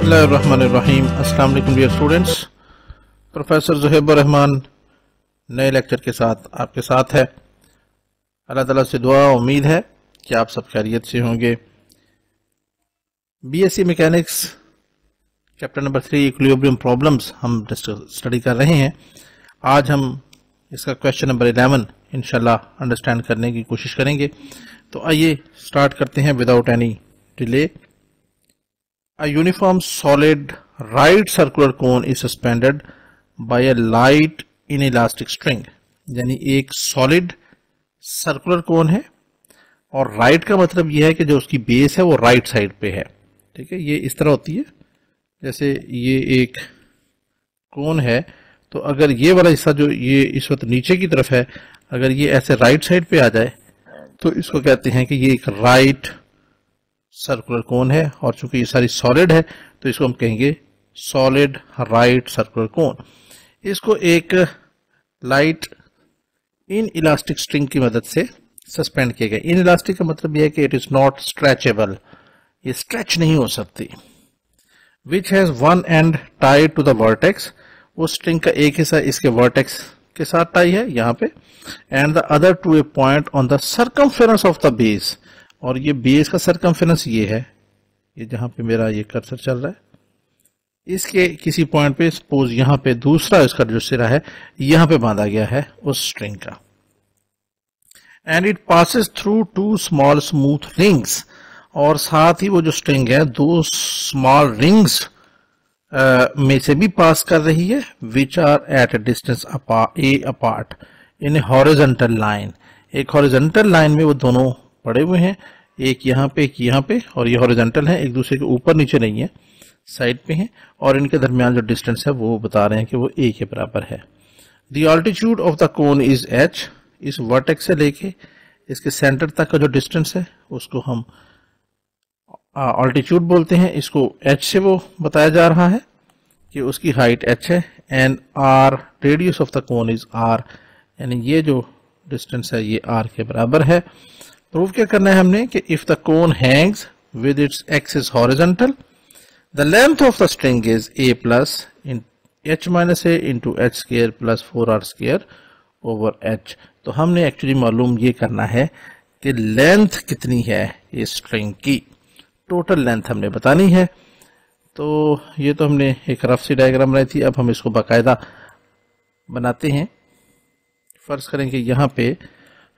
बिस्मिल्लाहिर्रहमानिर्रहीम। अस्सलाम वालेकुम dear students. Professor Zuhaib Rahman नए लेक्चर के साथ आपके साथ है। अल्लाह ताला से दुआ उम्मीद है कि आप सब खैरियत से होंगे। BSc mechanics chapter number 3 equilibrium problems हम स्टडी कर रहे हैं। आज हम इसका क्वेश्चन नंबर 11 इंशाल्लाह अंडरस्टैंड करने की कोशिश करेंगे। तो आइए स्टार्ट करते हैं without any delay. A uniform solid right circular cone is suspended by a light inelastic string। यानी एक सॉलिड सर्कुलर कोन है और राइट का मतलब यह है कि जो उसकी बेस है वो राइट साइड पे है। ठीक है, ये इस तरह होती है जैसे ये एक कोन है, तो अगर ये वाला हिस्सा जो ये इस वक्त नीचे की तरफ है, अगर ये ऐसे राइट साइड पे आ जाए तो इसको कहते हैं कि ये एक राइट सर्कुलर कोन है। और चूंकि ये सारी सॉलिड है तो इसको हम कहेंगे सॉलिड राइट सर्कुलर कोन। इसको एक लाइट इन इलास्टिक स्ट्रिंग की मदद से सस्पेंड किया गया। इन इलास्टिक का मतलब यह है कि इट इज नॉट स्ट्रेचेबल, ये स्ट्रेच नहीं हो सकती। Which has one end tied to the vertex, उस स्ट्रिंग का एक हिस्सा इसके वर्टेक्स के साथ टाई है यहाँ पे, and the other to a point on the circumference of the base. और ये बेस का सर्कमफेरेंस ये है, ये जहां पे मेरा ये कर्सर चल रहा है, इसके किसी पॉइंट पे सपोज यहां पे दूसरा इसका जो सिरा है यहां पे बांधा गया है उस स्ट्रिंग का। And it passes through two small smooth rings, और साथ ही वो जो स्ट्रिंग है दो स्मॉल रिंग्स में से भी पास कर रही है, which are at a distance a apart in a horizontal line. एक हॉरिजॉन्टल लाइन में वो दोनों पड़े हुए हैं, एक यहाँ पे एक यहाँ पे, और ये हॉरिजॉन्टल है, एक दूसरे के ऊपर नीचे नहीं है, साइड पे हैं, और इनके दरमियान जो डिस्टेंस है वो बता रहे हैं कि वो a के बराबर है। The altitude of the cone is h। इस वर्टेक्स से लेके इसके सेंटर तक का जो डिस्टेंस है उसको हम ऑल्टीट्यूड बोलते हैं। इसको h से वो बताया जा रहा है कि उसकी हाइट h है, and r radius of the cone is r, यानी ये जो डिस्टेंस है ये r के बराबर है। प्रूव क्या करना है हमने कि if the cone Hanks with its axis horizontal, the length of the string is a plus h minus a into h square plus 4r square over h। तो हमने एक्चुअली मालूम ये करना है कि लेंथ कितनी है इस स्ट्रिंग की, टोटल लेंथ हमने बतानी है। तो ये तो हमने एक रफ सी डायग्राम बनाई थी, अब हम इसको बाकायदा बनाते हैं। फर्ज करें कि यहाँ पे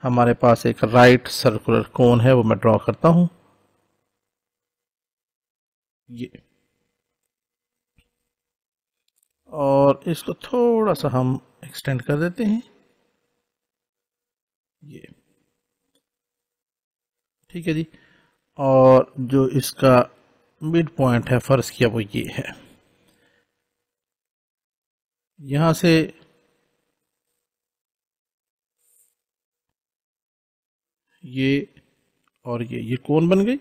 हमारे पास एक राइट सर्कुलर कोन है, वो मैं ड्रॉ करता हूं ये, और इसको थोड़ा सा हम एक्सटेंड कर देते हैं ये, ठीक है जी। और जो इसका मिड पॉइंट है फर्ज किया वो ये है, यहां से ये और ये कोन बन गई,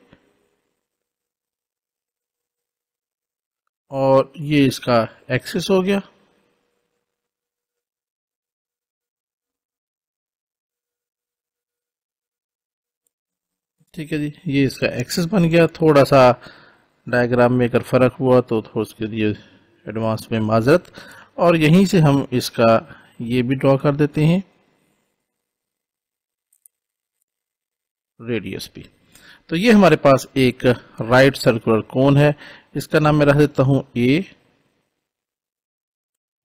और ये इसका एक्सिस हो गया। ठीक है जी, ये इसका एक्सिस बन गया। थोड़ा सा डायग्राम में अगर फर्क हुआ तो थोड़ा उसके लिए एडवांस में माजरत, और यहीं से हम इसका ये भी ड्रॉ कर देते हैं रेडियस भी। तो ये हमारे पास एक राइट सर्कुलर कोन है, इसका नाम मैं रख देता हूं A,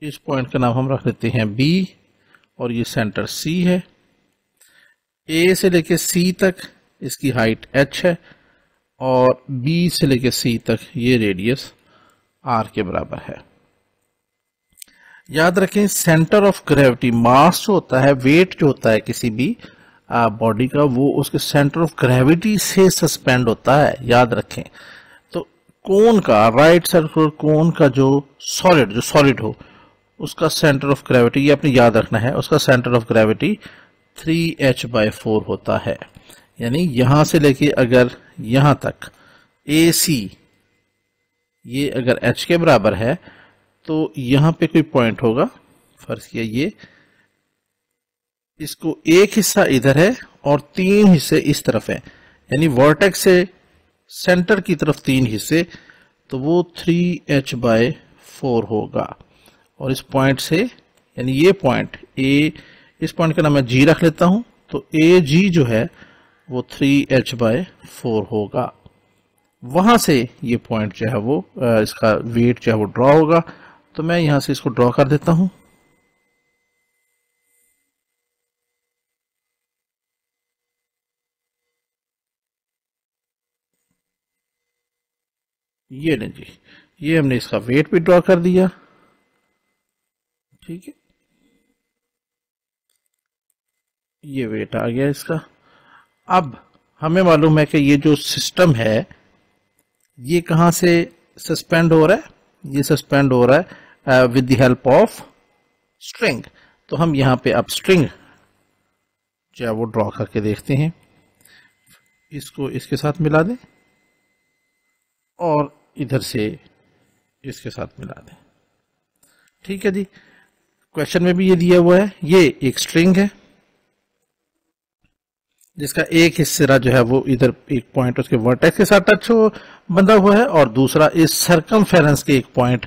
इस पॉइंट का नाम हम रख देते हैं B, और ये सेंटर C है। A से लेके C तक इसकी हाइट h है, और B से लेके C तक ये रेडियस r के बराबर है। याद रखें सेंटर ऑफ ग्रेविटी, मास जो होता है, वेट जो होता है किसी भी बॉडी का, वो उसके सेंटर ऑफ ग्रेविटी से सस्पेंड होता है, याद रखें। तो कोन का, राइट सर्कुलर कोन का जो सॉलिड हो, उसका सेंटर ऑफ ग्रेविटी, ये आपने याद रखना है, उसका सेंटर ऑफ ग्रेविटी 3h/4 होता है। यानी यहां से लेके अगर यहां तक AC ये अगर h के बराबर है, तो यहां पे कोई पॉइंट होगा, फर्ज किया ये, इसको एक हिस्सा इधर है और 3 हिस्से इस तरफ है, यानी वर्टेक्स से सेंटर की तरफ 3 हिस्से, तो वो 3h/4 होगा। और इस पॉइंट से, यानी ये पॉइंट ए, इस पॉइंट का नाम मैं जी रख लेता हूं, तो ए जी जो है वो 3h/4 होगा। वहां से ये पॉइंट जो है वो इसका वेट जो है वो ड्रॉ होगा। तो मैं यहां से इसको ड्रॉ कर देता हूं। ये नहीं जी, ये हमने इसका वेट भी ड्रॉ कर दिया। ठीक है, ये वेट आ गया इसका। अब हमें मालूम है कि ये जो सिस्टम है ये कहां से सस्पेंड हो रहा है, ये सस्पेंड हो रहा है with the help of string. तो हम यहां पे अब स्ट्रिंग जो है वो ड्रॉ करके देखते हैं। इसको इसके साथ मिला दें और इधर से इसके साथ मिला दें। ठीक है जी, क्वेश्चन में भी ये दिया हुआ है, ये एक स्ट्रिंग है जिसका एक हिस्सा जो है वो इधर एक पॉइंट उसके वर्टेक्स के साथ टच हो बंधा हुआ है, और दूसरा इस सर्कमफेरेंस के एक पॉइंट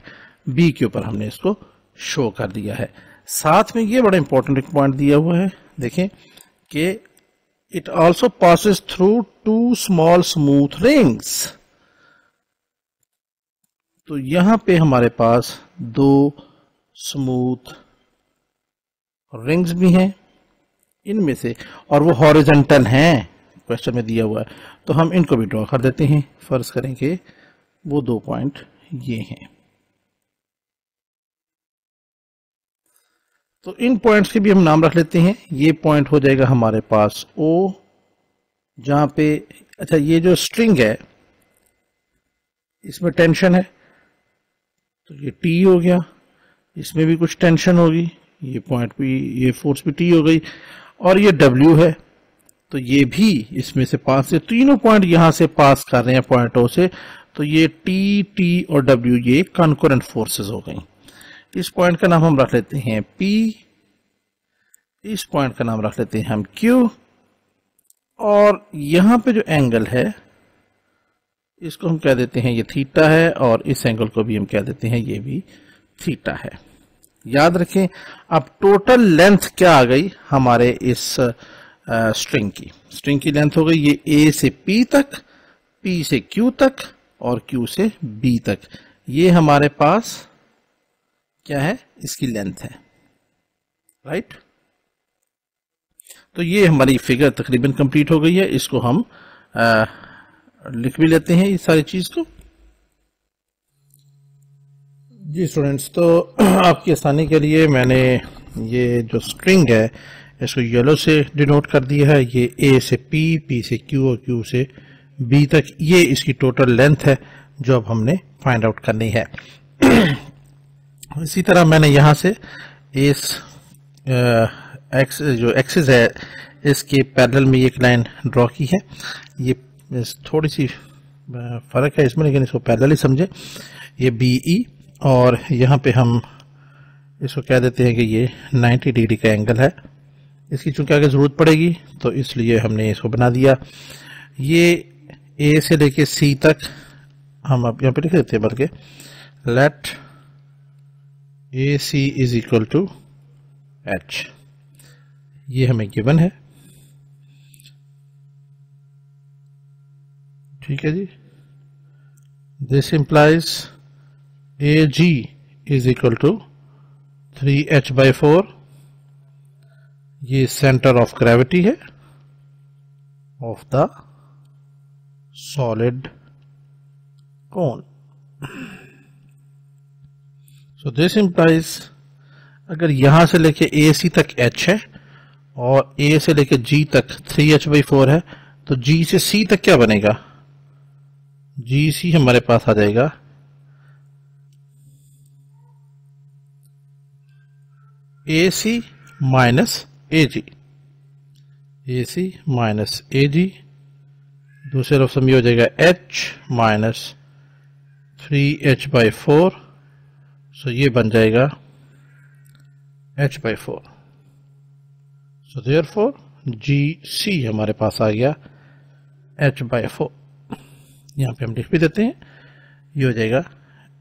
बी के ऊपर हमने इसको शो कर दिया है। साथ में ये बड़ा इंपॉर्टेंट एक पॉइंट दिया हुआ है, देखें कि it also passes through 2 small smooth rings. तो यहां पे हमारे पास 2 स्मूथ रिंग्स भी हैं इनमें से, और वो हॉरिजॉन्टल हैं, क्वेश्चन में दिया हुआ है। तो हम इनको भी ड्रॉ कर देते हैं। फर्ज करें कि वो 2 पॉइंट ये हैं। तो इन पॉइंट्स के भी हम नाम रख लेते हैं। ये पॉइंट हो जाएगा हमारे पास O, जहां पे, अच्छा ये जो स्ट्रिंग है इसमें टेंशन है, तो ये T हो गया, इसमें भी कुछ टेंशन होगी, ये पॉइंट भी, ये फोर्स भी T हो गई, और ये W है, तो ये भी इसमें से पास से, तीनों पॉइंट यहां से पास कर रहे हैं पॉइंट O से, तो ये T और W ये कॉन्करेंट फोर्सेस हो गई। इस पॉइंट का नाम हम रख लेते हैं P, इस पॉइंट का नाम रख लेते हैं हम Q, और यहां पे जो एंगल है इसको हम कह देते हैं ये थीटा है, और इस एंगल को भी हम कह देते हैं ये भी थीटा है। याद रखें, अब टोटल लेंथ क्या आ गई हमारे इस स्ट्रिंग की? स्ट्रिंग की लेंथ हो गई ये A से P तक, P से Q तक, और Q से B तक। ये हमारे पास क्या है, इसकी लेंथ है, राइट। तो ये हमारी फिगर तकरीबन कंप्लीट हो गई है। इसको हम लिख भी लेते हैं इस सारी चीज को। जी स्टूडेंट्स, तो आपकी आसानी के लिए मैंने ये जो स्ट्रिंग है इसको येलो से डिनोट कर दिया है। ये A से P, P से Q और Q से B तक, ये इसकी टोटल लेंथ है जो अब हमने फाइंड आउट करनी है। इसी तरह मैंने यहां से इस जो एक्सिस है इसके पैरेलल में एक लाइन ड्रॉ की है। ये थोड़ी सी फर्क है इसमें, लेकिन इसको पैरेलल ही समझे। ये BE, और यहाँ पे हम इसको कह देते हैं कि ये 90 डिग्री का एंगल है। इसकी चूंकि आगे जरूरत पड़ेगी तो इसलिए हमने इसको बना दिया। ये A से लेके C तक हम अब यहाँ पे लिख देते हैं, बल्कि let AC is equal to H, ये हमें गिवन है। ठीक है जी, this implies AG is equal to 3H/4। ये सेंटर ऑफ ग्रेविटी है of the solid cone. So this implies, अगर यहां से लेके AC तक H है और A से लेके G तक 3H/4 है, तो G से C तक क्या बनेगा? GC हमारे पास आ जाएगा AC minus AG, AC minus AG, दूसरे लफ्ज़ में हो जाएगा H माइनस 3H/4। सो ये बन जाएगा H/4। सो देयरफॉर GC हमारे पास आ गया H/4। यहाँ पे हम लिख भी देते हैं, ये हो जाएगा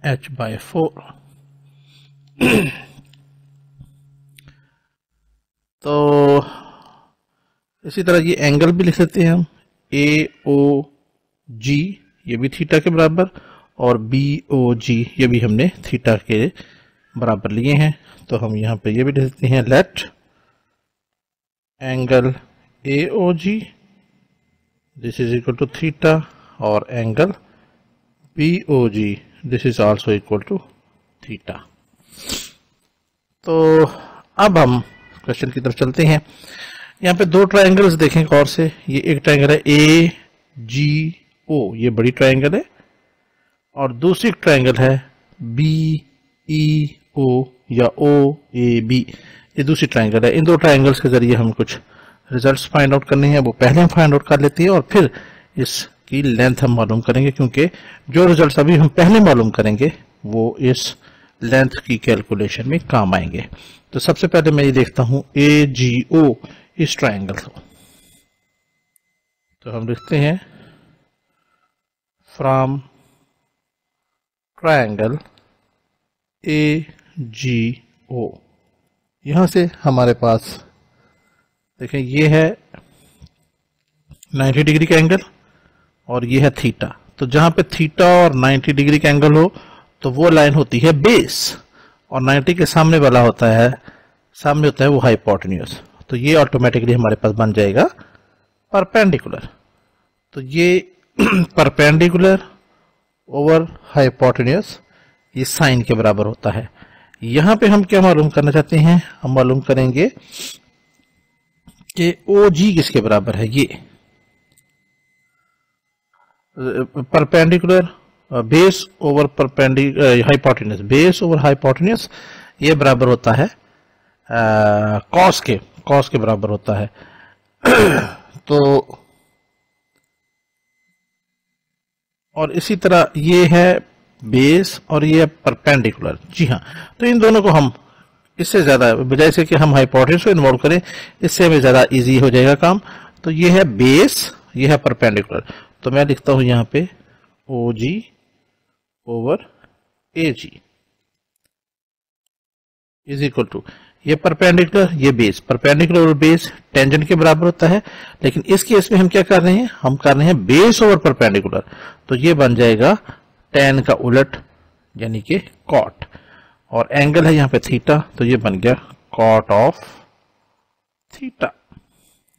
h/4। तो इसी तरह ये एंगल भी लिख सकते हैं हम, AOG ये भी थीटा के बराबर, और BOG ये भी हमने थीटा के बराबर लिए हैं। तो हम यहाँ पे ये भी लिख सकते हैं, let angle AOG this is equal to theta, और angle BOG this is also equal to theta. तो अब हम क्वेश्चन की तरफ चलते हैं। यहाँ पे दो ट्रायंगल्स देखें गौर से। ये एक ट्रायंगल है AGO, ये बड़ी ट्रायंगल है, और दूसरी ट्रायंगल है BEO या OAB, ये दूसरी ट्रायंगल है। इन दो ट्रायंगल्स के जरिए हम कुछ रिजल्ट्स फाइंड आउट करने हैं, वो पहले हम फाइंड आउट कर लेते हैं और फिर इसकी लेंथ हम मालूम करेंगे, क्योंकि जो रिजल्ट्स अभी हम पहले मालूम करेंगे वो इस लेंथ की कैलकुलेशन में काम आएंगे। तो सबसे पहले मैं ये देखता हूं AGO इस ट्रायंगल को। तो हम लिखते हैं फ्रॉम ट्रायंगल AGO। यहां से हमारे पास देखें ये है 90 डिग्री का एंगल और ये है थीटा। तो जहां पे थीटा और 90 डिग्री का एंगल हो तो वो लाइन होती है बेस, और 90 के सामने वाला होता है वो हाइपोटेन्यूज। तो ये ऑटोमेटिकली हमारे पास बन जाएगा परपेंडिकुलर। तो ये परपेंडिकुलर ओवर हाइपोटेन्यूज ये साइन के बराबर होता है। यहां पे हम क्या मालूम करना चाहते हैं, हम मालूम करेंगे कि OG किसके बराबर है। ये perpendicular base over hypotenuse, base over hypotenuse ये बराबर होता है कॉस के बराबर होता है। तो और इसी तरह ये है बेस और ये है परपेंडिकुलर। जी हाँ, तो इन दोनों को हम इससे ज्यादा, बजाय से कि हम हाइपोटेन्यूज को इन्वॉल्व करें, इससे हमें ज्यादा इजी हो जाएगा काम। तो ये है बेस, ये है परपेंडिकुलर। तो मैं लिखता हूं यहां पे OG over AG is equal to, ये परपेंडिकुलर ये बेस, परपेंडिकुलर और बेस टेंजेंट के बराबर होता है। लेकिन इस केस में हम क्या कर रहे हैं, हम कर रहे हैं बेस ओवर परपेंडिकुलर। तो ये बन जाएगा tan का उलट यानी कि cot, और एंगल है यहां पे थीटा, तो ये बन गया cot ऑफ थीटा।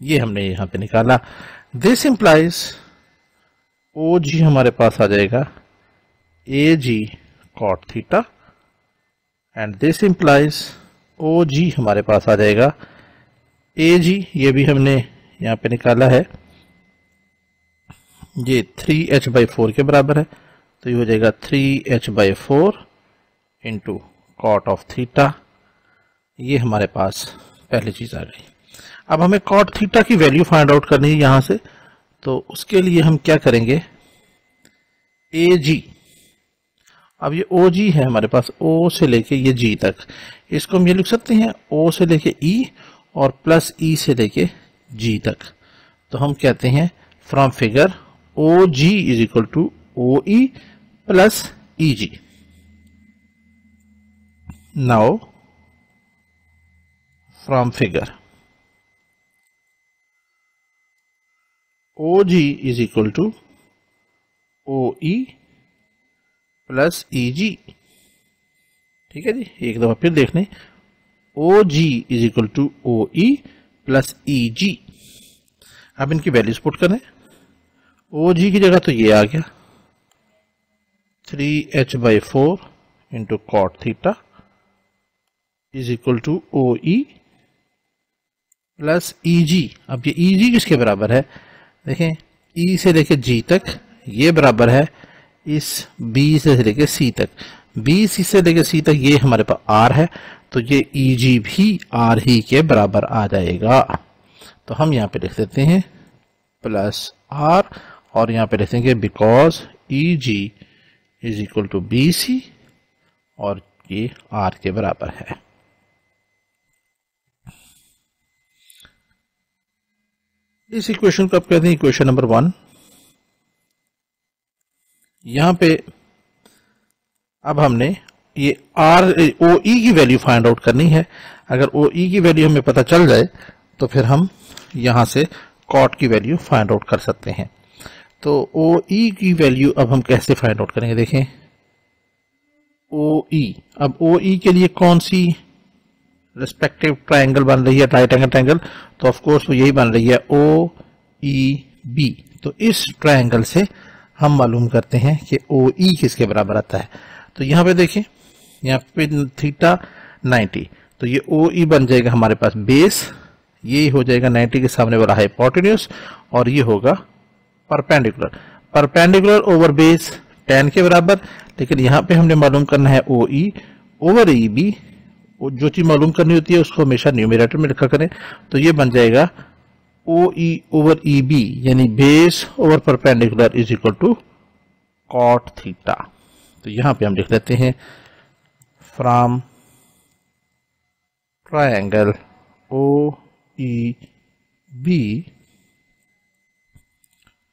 ये हमने यहां पे निकाला। दिस इंप्लाइज OG हमारे पास आ जाएगा AG cot theta, and this implies OG हमारे पास आ जाएगा AG, ये भी हमने यहां पे निकाला है, ये 3h/4 के बराबर है। तो ये हो जाएगा 3h/4 into cot of theta. ये हमारे पास पहली चीज आ गई। अब हमें कॉट थीटा की वैल्यू फाइंड आउट करनी है यहां से। तो उसके लिए हम क्या करेंगे, AG, अब ये OG है हमारे पास, O से लेके ये G तक, इसको हम ये लिख सकते हैं O से लेके E और प्लस E से लेके G तक। तो हम कहते हैं from figure OG is equal to OE plus EG। Now from figure OG is equal to OE plus EG। ठीक है जी, एक दफा फिर देख लें, OG is equal to OE plus EG। अब इनकी वैल्यूज पुट करें। OG की जगह तो ये आ गया 3h/4 into cot theta is equal to OE plus EG। अब ये EG किसके बराबर है, देखें E से लेके G तक, ये बराबर है इस B से लेके C तक, BC से लेके C तक ये हमारे पास R है। तो ये EG भी R ही के बराबर आ जाएगा। तो हम यहाँ पे लिख देते हैं प्लस R, और यहाँ पे लिख देंगे because EG is equal to BC और ये R के बराबर है। इस इक्वेशन को आप कहते हैं इक्वेशन नंबर 1। यहां पे अब हमने ये OE की वैल्यू फाइंड आउट करनी है। अगर OE की वैल्यू हमें पता चल जाए तो फिर हम यहां से कॉट की वैल्यू फाइंड आउट कर सकते हैं। तो OE की वैल्यू अब हम कैसे फाइंड आउट करेंगे, देखें OE। अब OE के लिए कौन सी रिस्पेक्टिव ट्रायंगल बन रही है, राइट एंगल ट्रायंगल, तो ऑफ कोर्स वो यही बन रही है OEB। तो इस ट्रायंगल से हम मालूम करते हैं कि OE किसके बराबर आता है। तो यहां पे देखें, यहाँ पे थीटा 90, तो ये OE बन जाएगा हमारे पास बेस, ये हो जाएगा 90 के सामने वाला हाइपोटेन्यूज, और ये होगा perpendicular. Perpendicular over base tan के बराबर, लेकिन यहां पे हमने मालूम करना है OE ओवर EB। जो चीज मालूम करनी होती है उसको हमेशा न्यूमरेटर में लिखा करें। तो ये बन जाएगा OE ओवर EB, यानी base over perpendicular is equal to cot theta. तो यहां पे हम लिख लेते हैं from triangle OEB,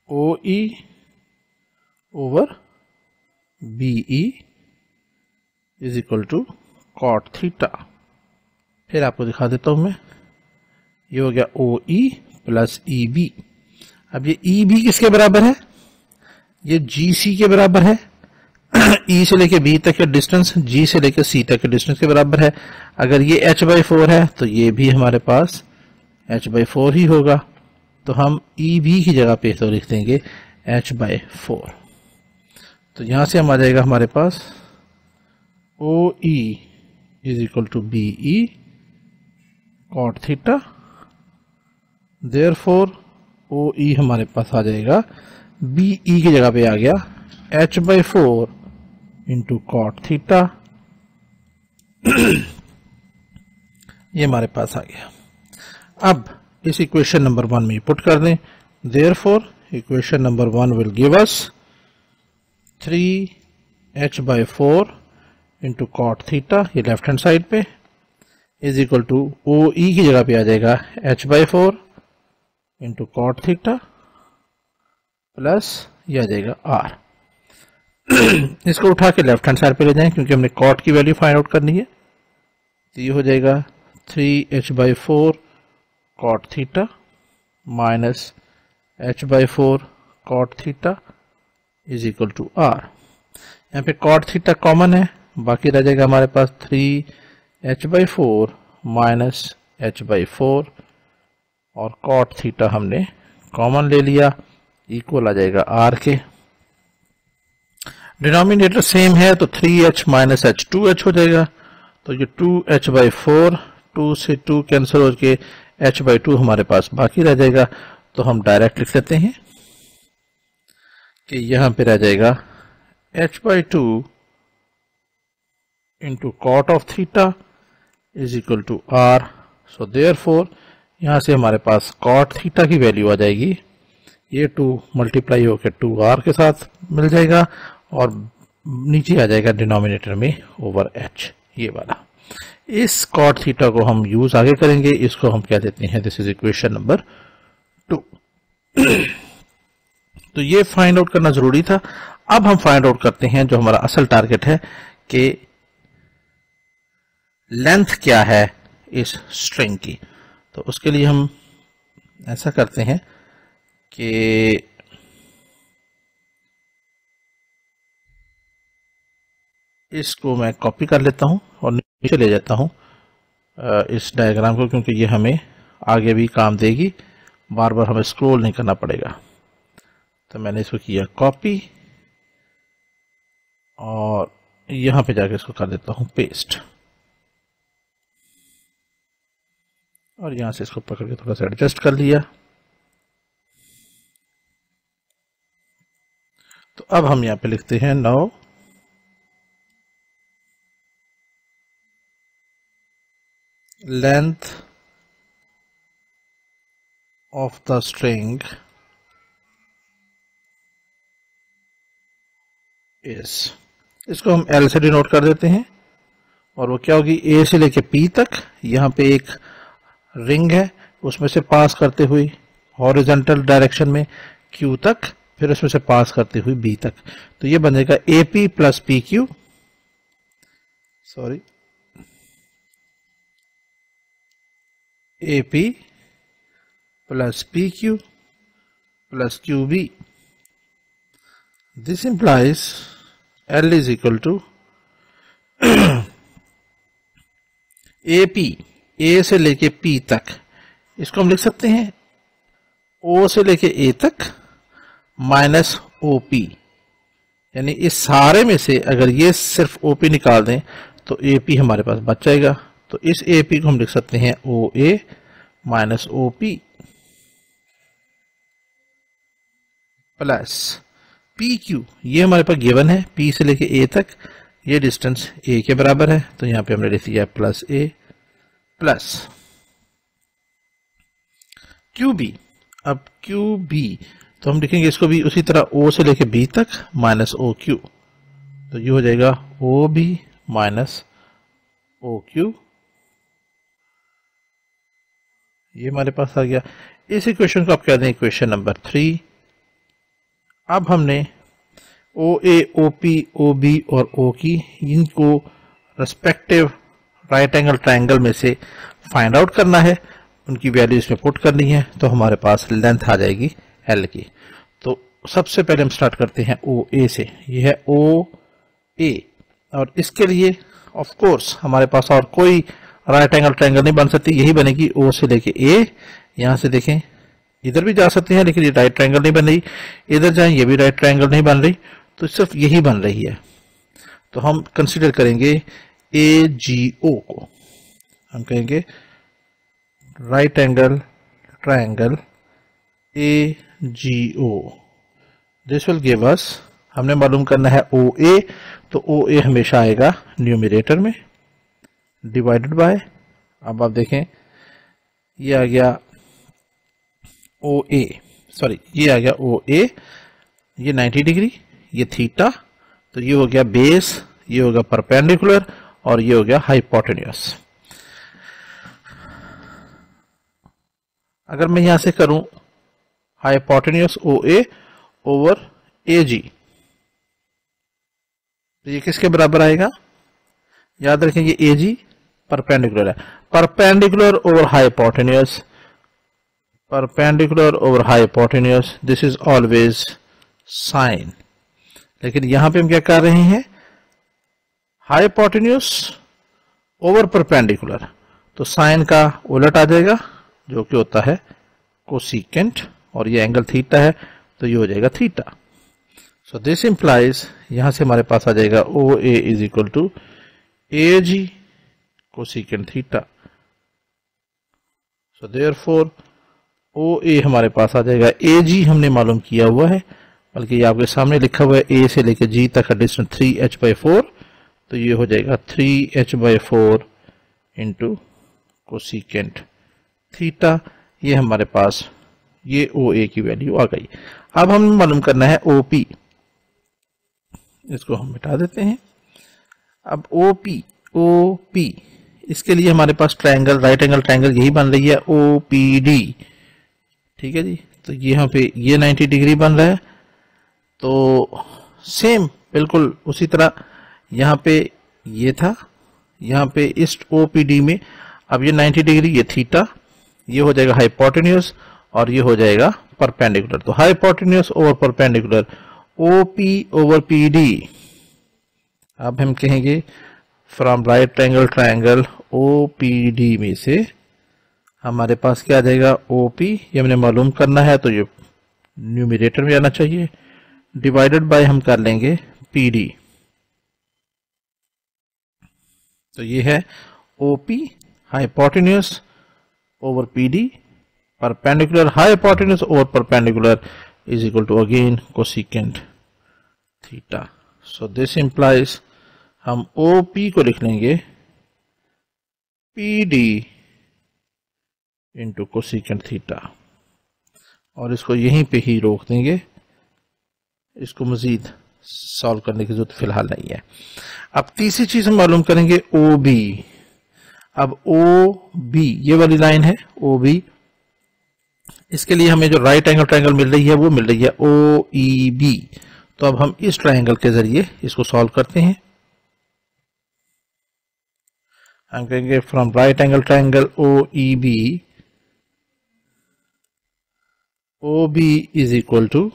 OE over BE is equal to cot theta. फिर आपको दिखा देता हूं मैं, ये हो गया OE प्लस EB। अब ये EB किसके बराबर है, ये GC के बराबर है। E से लेके B तक का डिस्टेंस G से लेके C तक के डिस्टेंस के बराबर है। अगर ये h/4 है तो ये भी हमारे पास h/4 ही होगा। तो हम EB की जगह पे तो लिख देंगे h/4। तो यहां से हम आ जाएगा हमारे पास OE is equal to BE cot theta. Therefore OE हमारे पास आ जाएगा BE की जगह पे आ गया h/4 इंटू कॉट थीटा। ये हमारे पास आ गया। अब इस इक्वेशन नंबर 1 में पुट कर दें। Therefore equation number 1 will give us 3h/4 into cot theta, ये लेफ्ट हैंड साइड पे, इज इक्वल टू OE की जगह पे आ जाएगा h/4 into cot theta plus ये आ जाएगा R। इसको उठा के लेफ्ट हैंड साइड पे ले जाएं क्योंकि हमने कॉट की वैल्यू फाइंड आउट करनी है। तो ये हो जाएगा 3h/4 cot theta minus h/4 cot theta is equal to R। यहाँ पे कॉट थीटा कॉमन है, बाकी रह जाएगा हमारे पास 3h/4 माइनस h/4, और कॉट थीटा हमने कॉमन ले लिया, इक्वल आ जाएगा R के। डिनोमिनेटर सेम है तो 3h माइनस h 2h हो जाएगा। तो ये 2h/4, 2 से 2 कैंसिल हो के h/2 हमारे पास बाकी रह जाएगा। तो हम डायरेक्ट लिख लेते हैं कि यहां पे रह जाएगा h/2 into cot of theta is equal to R। So therefore यहां से हमारे पास कॉट थीटा की वैल्यू आ जाएगी, ये 2 मल्टीप्लाई होकर 2R के साथ मिल जाएगा, और नीचे आ जाएगा डिनोमिनेटर में ओवर h, ये वाला। इस कॉट थीटा को हम यूज आगे करेंगे, इसको हम क्या देते हैं, दिस इज इक्वेशन नंबर 2। तो ये फाइंड आउट करना जरूरी था। अब हम फाइंड आउट करते हैं जो हमारा असल टारगेट है कि लेंथ क्या है इस स्ट्रिंग की। तो उसके लिए हम ऐसा करते हैं कि इसको मैं कॉपी कर लेता हूं और नीचे ले जाता हूं इस डायग्राम को, क्योंकि ये हमें आगे भी काम देगी, बार बार हमें स्क्रॉल नहीं करना पड़ेगा। तो मैंने इसको किया कॉपी और यहां पे जाके इसको कर देता हूं पेस्ट, और यहां से इसको पकड़ के थोड़ा सा एडजस्ट कर लिया। तो अब हम यहां पे लिखते हैं now length of the string is, इसको हम L से डिनोट कर देते हैं, और वो क्या होगी, A से लेके P तक। यहां पे एक रिंग है, उसमें से पास करते हुए हॉरिजॉन्टल डायरेक्शन में Q तक, फिर उसमें से पास करते हुए B तक। तो ये बनेगा AP plus PQ sorry AP plus PQ plus QB. This implies L is equal to AP, A से लेके P तक, इसको हम लिख सकते हैं O से लेके A तक माइनस OP, यानी इस सारे में से अगर ये सिर्फ OP निकाल दें तो AP हमारे पास बच जाएगा। तो इस AP को हम लिख सकते हैं OA minus OP plus PQ, ये हमारे पास गिवन है, P से लेके A तक ये डिस्टेंस A के बराबर है, तो यहां पे हमने लिख दिया प्लस A प्लस QB। अब QB तो हम लिखेंगे इसको भी उसी तरह O से लेके B तक माइनस OQ, तो ये हो जाएगा OB माइनस OQ, ये हमारे पास आ गया। इस इक्वेशन को आप कह दें इक्वेशन नंबर 3। अब हमने OA, OP, OB और OQ इनको रेस्पेक्टिव राइट एंगल ट्रायंगल में से फाइंड आउट करना है, उनकी वैल्यू इसमें पुट करनी है, तो हमारे पास लेंथ आ जाएगी L की। तो सबसे पहले हम स्टार्ट करते हैं OA से, ये है OA, और इसके लिए ऑफ कोर्स हमारे पास और कोई राइट एंगल ट्रायंगल नहीं बन सकती, यही बनेगी O से लेके A। यहां से देखें इधर भी जा सकते हैं लेकिन ये राइट ट्रायंगल नहीं बन रही, इधर जाएं ये भी राइट ट्रायंगल नहीं बन रही, तो सिर्फ यही बन रही है। तो हम कंसीडर करेंगे AGO को, हम कहेंगे right angle triangle AGO। This will give अस, हमने मालूम करना है OA, तो OA हमेशा आएगा न्यूमरेटर में डिवाइडेड बाय, अब आप देखें ये आ गया OA, सॉरी ये आ गया OA, ये 90 डिग्री, ये थीटा, तो ये हो गया बेस, ये हो गया परपेंडिकुलर और ये हो गया हाइपोटेन्यूस। अगर मैं यहां से करूं हाइपोटेन्यूस OA ओवर AG, तो ये किसके बराबर आएगा? याद रखें ये AG परपेंडिकुलर है, perpendicular over hypotenuse, perpendicular over hypotenuse, this is always sine. लेकिन यहां पे हम क्या कर रहे हैं? हाइपोटेन्यूस ओवर परपेंडिकुलर, तो साइन का उलट आ जाएगा जो कि होता है कोसिकेंट, और ये एंगल थीटा है तो ये हो जाएगा थीटा। सो दिस इंप्लाइज, यहां से हमारे पास आ जाएगा OA is equal to AG cosecant theta. So therefore OA हमारे पास आ जाएगा, AG हमने मालूम किया हुआ है, बल्कि ये आपके सामने लिखा हुआ है A से लेकर G तक का डिस्टेंस 3h/4, तो ये हो जाएगा 3h/4 इंटू कोसिकेंट थीटा। ये हमारे पास ये OA की वैल्यू आ गई। अब हमें मालूम करना है OP, इसको हम मिटा देते हैं। अब OP, इसके लिए हमारे पास ट्रायंगल, राइट एंगल ट्रायंगल यही बन रही है OPD, ठीक है जी। तो यहाँ पे ये 90 डिग्री बन रहा है, तो सेम बिल्कुल उसी तरह यहाँ पे ये था, यहाँ पे इस OPD में अब ये 90 डिग्री, ये थीटा, ये हो जाएगा हाइपोटेन्यूस और ये हो जाएगा परपेंडिकुलर। तो hypotenuse over perpendicular OP over PD। अब हम कहेंगे from right angle triangle OPD में से हमारे पास क्या आ जाएगा OP, ये हमने मालूम करना है तो ये न्यूमरेटर में आना चाहिए, डिवाइडेड बाय हम कर लेंगे PD, तो ये है OP hypotenuse over PD, perpendicular hypotenuse over perpendicular is equal to again cosecant theta. So this implies हम OP को लिख लेंगे PD इंटू कोसिकेंट थीटा, और इसको यहीं पे ही रोक देंगे, इसको मजीद सॉल्व करने की जरूरत फिलहाल नहीं है। अब तीसरी चीज हम मालूम करेंगे OB। अब OB ये वाली लाइन है OB, इसके लिए हमें जो राइट एंगल ट्रायंगल मिल रही है वो मिल रही है OEB। तो अब हम इस ट्रायंगल के जरिए इसको सॉल्व करते हैं। हम कहेंगे from right angle triangle OEB, OB is equal to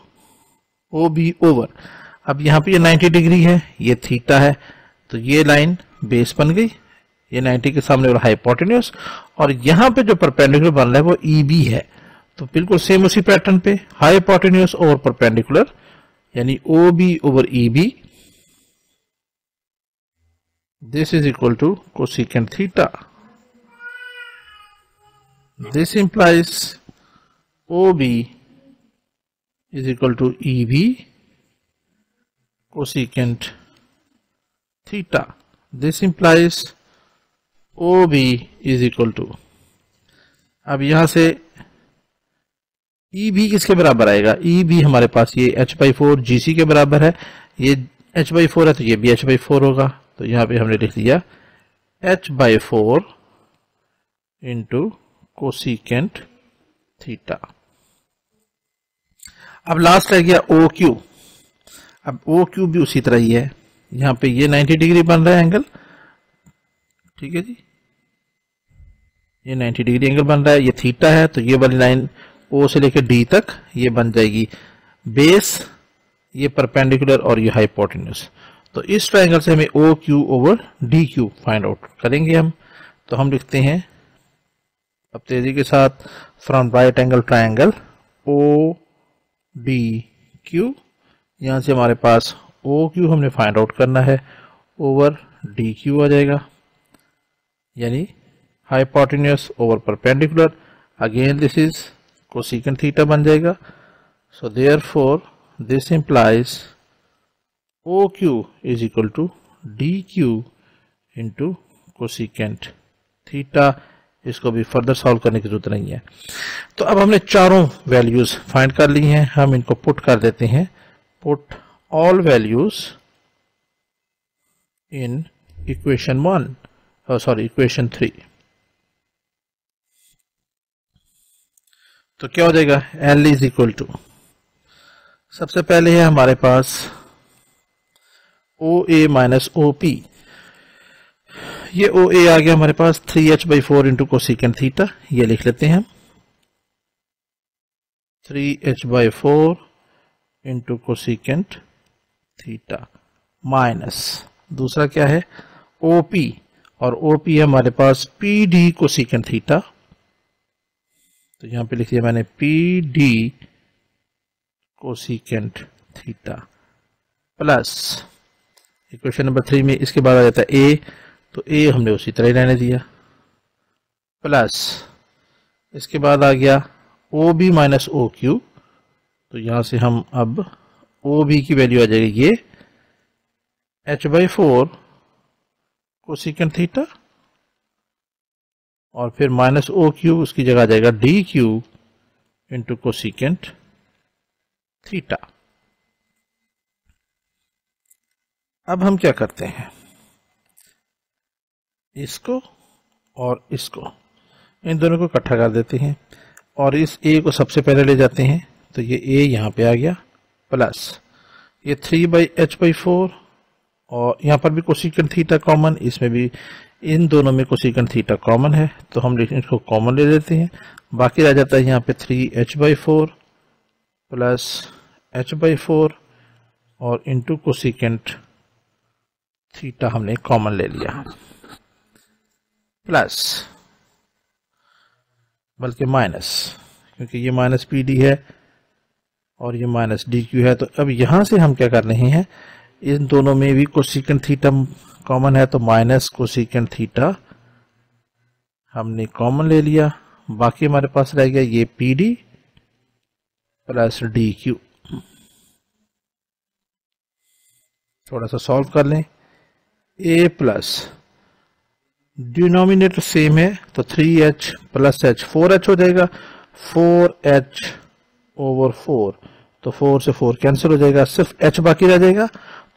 OB over, अब यहाँ पे ये 90 डिग्री है, ये थीटा है, तो ये लाइन बेस बन गई, ये 90 के सामने और हाइपोटेन्यूज, और यहाँ पे जो परपेंडिकुलर बन रहा है वो EB है, तो बिल्कुल सेम उसी पैटर्न पे हाइपोटेन्यूज ओवर परपेंडिकुलर यानी OB over EB, this is equal to cosecant theta, this implies OB is equal to EB cosecant theta, this implies OB is equal to, अब यहां से EB किसके बराबर आएगा, EB हमारे पास ये h/4 GC के बराबर है, ये h/4 है तो ये भी h/4 होगा, तो यहां पे हमने लिख दिया h/4 इंटू कोसेकेंट थीटा। अब लास्ट रह गया OQ, अब OQ भी उसी तरह ही है, यहाँ पे ये 90 डिग्री बन रहा है एंगल, ठीक है जी, ये 90 डिग्री एंगल बन रहा है, ये थीटा है, तो ये वाली लाइन O से लेकर D तक ये बन जाएगी बेस, ये परपेंडिकुलर और ये हाइपोटेन्यूज, तो इस ट्रायंगल से हमें OQ over DQ find out करेंगे हम, तो हम लिखते हैं अब तेजी के साथ from right angle triangle ODQ, यहां से हमारे पास OQ हमने फाइंड आउट करना है ओवर DQ आ जाएगा, यानी hypotenuse over perpendicular, again this is cosecant theta बन जाएगा, so therefore this implies OQ is equal to DQ into cosecant theta. इसको भी फर्दर सॉल्व करने की जरूरत नहीं है। तो अब हमने चारों वैल्यूज फाइंड कर ली हैं, हम इनको पुट कर देते हैं, put all values in equation 1 equation 3, तो क्या हो जाएगा, L इज इक्वल टू, सबसे पहले है हमारे पास OA माइनस OP, ये OA आ गया हमारे पास 3h/4 इंटू कोसेकेंट थीटा, ये लिख लेते हैं हम 3h/4 into cosecant theta minus, दूसरा क्या है OP, और OP है हमारे पास PD कोसेकेंट थीटा, तो यहां पे लिख दिया मैंने PD cosecant theta plus equation number 3 में इसके बाद आ जाता है A, तो A हमने उसी तरह रहने दिया, प्लस इसके बाद आ गया OB माइनस OQ, तो यहां से हम अब OB की वैल्यू आ जाएगी ये h/4 कोसेकेंट थीटा, और फिर माइनस OQ उसकी जगह आ जाएगा DQ इंटू कोसेकेंट थीटा। अब हम क्या करते हैं, इसको और इसको इन दोनों को इकट्ठा कर देते हैं, और इस A को सबसे पहले ले जाते हैं, तो ये A यहां पे आ गया, प्लस ये 3/h/4, और यहां पर भी कोसेकेंट थीटा कॉमन, इसमें भी इन दोनों में कोसेकेंट थीटा कॉमन है, तो हम इसको कॉमन ले लेते हैं, बाकी रह जाता है यहाँ पे 3h/4 प्लस h/4 और इंटू कोसेकेंट थीटा हमने कॉमन ले लिया, प्लस बल्कि माइनस, क्योंकि ये माइनस PD है और ये माइनस DQ है, तो अब यहां से हम क्या कर रहे हैं, इन दोनों में भी कोसेकेंट थीटा कॉमन है, तो माइनस कोसेकेंट थीटा हमने कॉमन ले लिया, बाकी हमारे पास रह गया ये PD प्लस DQ। थोड़ा सा सॉल्व कर लें, A प्लस डिनोमिनेटर सेम है, तो 3h प्लस h 4h हो जाएगा, 4h ओवर 4, तो 4 से 4 कैंसिल हो जाएगा, सिर्फ h बाकी रह जाएगा,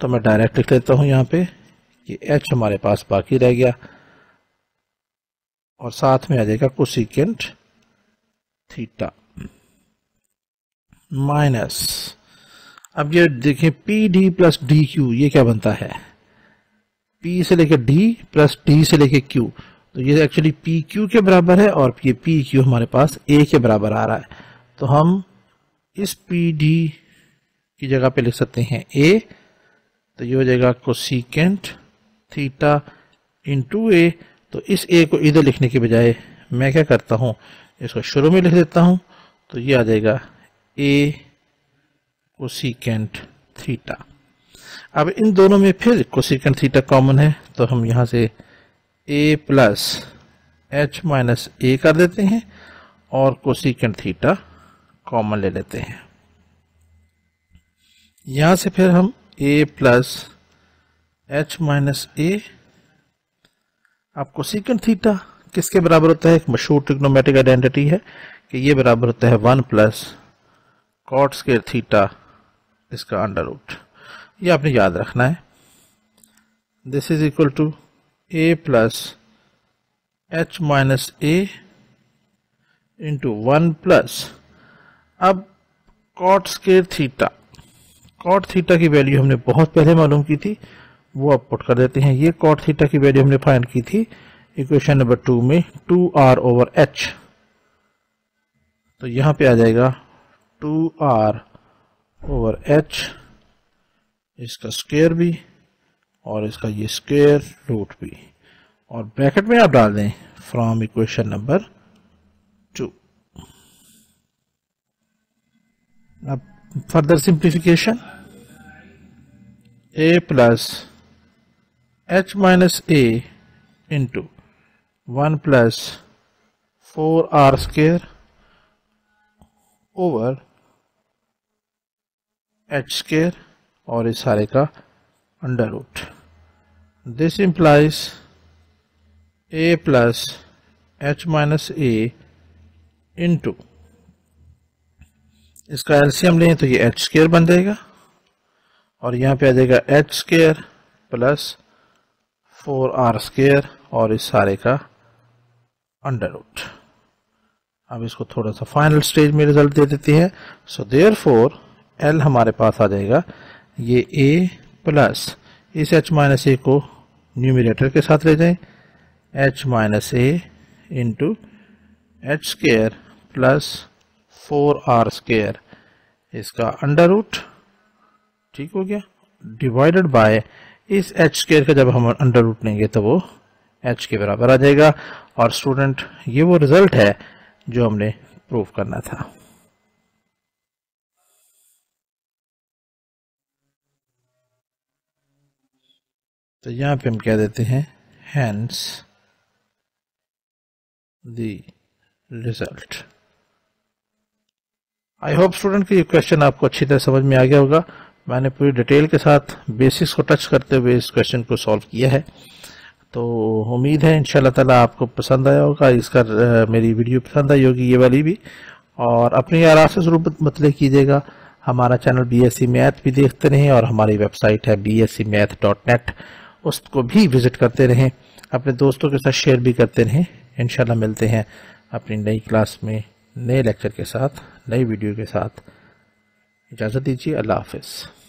तो मैं डायरेक्ट लिख लेता हूं यहाँ पे कि h हमारे पास बाकी रह गया, और साथ में आ जाएगा कोसेकेंट थीटा माइनस, अब ये देखें PD प्लस DQ, ये क्या बनता है, P से लेकर D प्लस D से लेकर Q, तो ये एक्चुअली पी क्यू के बराबर है और ये पी क्यू हमारे पास ए के बराबर आ रहा है। तो हम इस पी डी की जगह पे लिख सकते हैं ए, तो ये हो जाएगा कोसिकेंट थीटा इंटू ए। तो इस ए को इधर लिखने के बजाय मैं क्या करता हूं, इसको शुरू में लिख देता हूं। तो ये आ जाएगा ए कोसिकेंट थीटा। अब इन दोनों में फिर कोसिकेंट थीटा कॉमन है, तो हम यहां से ए प्लस एच माइनस ए कर देते हैं और कोसिकेंट थीटा कॉमन ले लेते हैं। यहां से फिर हम ए प्लस एच माइनस ए। अब कोसिकेंट थीटा किसके बराबर होता है? एक मशहूर ट्रिग्नोमेट्रिक आइडेंटिटी है कि ये बराबर होता है 1 प्लस कॉट स्क्वायर थीटा इसका अंडर रूट। ये आपने याद रखना है। This is equal to A plus H minus A into 1 plus, अब cot square theta, cot theta की वैल्यू हमने बहुत पहले मालूम की थी, वो अब पुट कर देते हैं। ये कॉट थीटा की वैल्यू हमने फाइंड की थी इक्वेशन नंबर 2 में 2r ओवर h। तो यहां पे आ जाएगा 2r ओवर h, इसका स्क्वायर भी और इसका ये स्क्वायर रूट भी, और ब्रैकेट में आप डाल दें फ्रॉम इक्वेशन नंबर 2। अब further simplification, a plus h minus a into 1 plus 4r square over h square और इस सारे का under root. This implies a plus h minus a into, इसका एलसीएम लें तो ये h स्क्वायर बन जाएगा और यहाँ पे आ जाएगा h square plus 4r square और इस सारे का अंडर रूट। अब इसको थोड़ा सा फाइनल स्टेज में रिजल्ट दे देते हैं। सो देयरफॉर L हमारे पास आ जाएगा ये a प्लस इस h माइनस a को न्यूमरेटर के साथ ले जाएं, h minus a into H square plus 4r square इसका अंडर रूट, ठीक हो गया, डिवाइडेड बाय इस h स्क्वायर का जब हम अंडर रूट लेंगे तो वो h के बराबर आ जाएगा। और स्टूडेंट ये वो रिजल्ट है जो हमने प्रूव करना था। तो यहां पे हम कह देते हैं hence the result. I hope student कि ये क्वेश्चन आपको अच्छी तरह समझ में आ गया होगा। मैंने पूरी डिटेल के साथ बेसिक्स को टच करते हुए इस क्वेश्चन को सॉल्व किया है। तो उम्मीद है इंशाल्लाह ताला आपको पसंद आया होगा, इसका मेरी वीडियो पसंद आई होगी, ये वाली भी। और अपनी आराम से जरूर मतलब कीजिएगा। हमारा चैनल BSc मैथ भी देखते रहें और हमारी वेबसाइट है bscmath.net, उसको भी विजिट करते रहें, अपने दोस्तों के साथ शेयर भी करते रहें। इंशाल्लाह मिलते हैं अपनी नई क्लास में नए लेक्चर के साथ, नई वीडियो के साथ। इजाज़त दीजिए, अल्लाह हाफिज़।